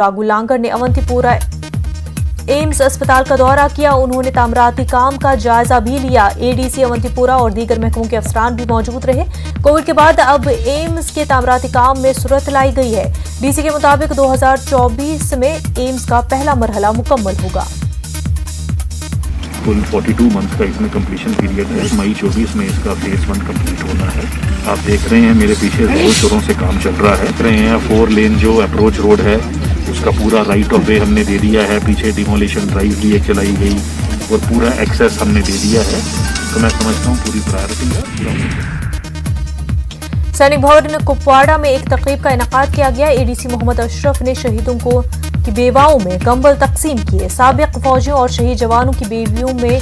Raghu longer نے اونتی پورہ Ms اسپتال کا دورہ کیا. انہوں نے تعمیراتی کام کا جائزہ بھی لیا. اے ڈی سی اونتی پورہ اور دیگر محکموں کے افسران بھی موجود رہے. کووڈ کے بعد اب ایمز کے تعمیراتی کام میں سرعت لائی گئی ہے. ڈی سی کے مطابق 2024 میں ایمز کا پہلا مرحلہ مکمل ہوگا. کل 42 منتھ کا اس میں کمپلیشن پیریڈ ہے. مئی 24 میں اس کا فیز 1 کمپلیٹ ہونا ہے. آپ دیکھ رہے ہیں میرے پیچھے زور شوروں سے کام چل رہا ہے. دیکھ رہے ہیں 4 لین جو اپروچ روڈ ہے اس کا پورا رائٹ آف وے ہم نے دے دیا ہے. پیچھے ڈیمولیشن ڈرائیو بھی ایک چلائی گئی اور پورا ایکسیس ہم نے دے دیا ہے. تو میں سمجھتا ہوں پوری پرائرٹی ہے. سینک بھون کپواڑہ میں ایک تقریب کا انعقاد کیا گیا. اے ڈی سی محمد اشرف نے شہیدوں کی بیواؤں میں کمبل تقسیم کیے. سابق فوجیوں اور شہید جوانوں کی بیویوں میں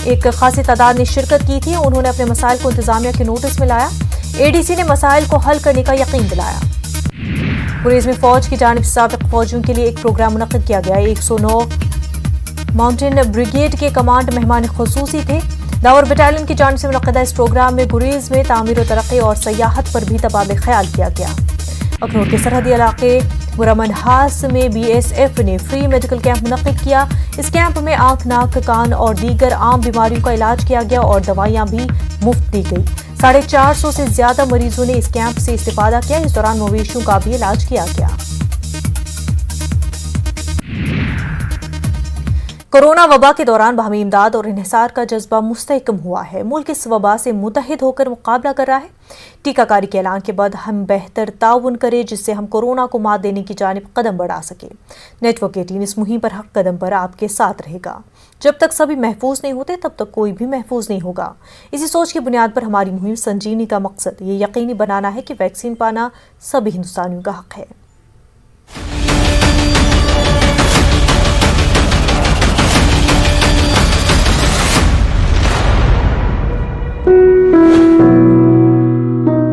ایک خاصی تعداد نے شرکت کی تھی. انہوں نے اپنے مسائل کو انتظامیہ کے نوٹس میں لایا. اے ڈی سی نے مسائل کو حل کرنے کا یقین دلایا. گریز میں فوج کی جانب سے سابق فوجیوں کے لیے ایک پروگرام منعقد کیا گیا. 109 ماؤنٹین بریگیڈ کے کمانڈ مہمان خصوصی تھے. لاہور بٹالین کی جانب سے منعقدہ اس پروگرام میں گریز میں تعمیر و ترقی اور سیاحت پر بھی تبادلہ خیال کیا گیا. اخنور کے سرحدی علاقے برامنہاس میں بی ایس ایف نے فری میڈیکل کیمپ منعقد کیا. اس کیمپ میں آنکھ، ناک، کان اور دیگر عام بیماریوں کا علاج کیا گیا اور دوائیاں بھی مفت دی گئی. 450 سے زیادہ مریضوں نے اس کیمپ سے استفادہ کیا. اس دوران مویشیوں کا بھی علاج کیا گیا. کورونا وبا کے دوران باہمی امداد اور انحصار کا جذبہ مستحکم ہوا ہے. ملک اس وبا سے متحد ہو کر مقابلہ کر رہا ہے. ٹیکہ کاری کے اعلان کے بعد ہم بہتر تعاون کریں جس سے ہم کورونا کو مات دینے کی جانب قدم بڑھا سکیں. نیٹ ورک 18 اس مہم پر حق قدم پر آپ کے ساتھ رہے گا. جب تک سبھی محفوظ نہیں ہوتے تب تک کوئی بھی محفوظ نہیں ہوگا. اسی سوچ کی بنیاد پر ہماری مہم سنجیوانی کا مقصد یہ یقینی بنانا ہے کہ ویکسین پانا سبھی ہندوستانیوں کا حق ہے.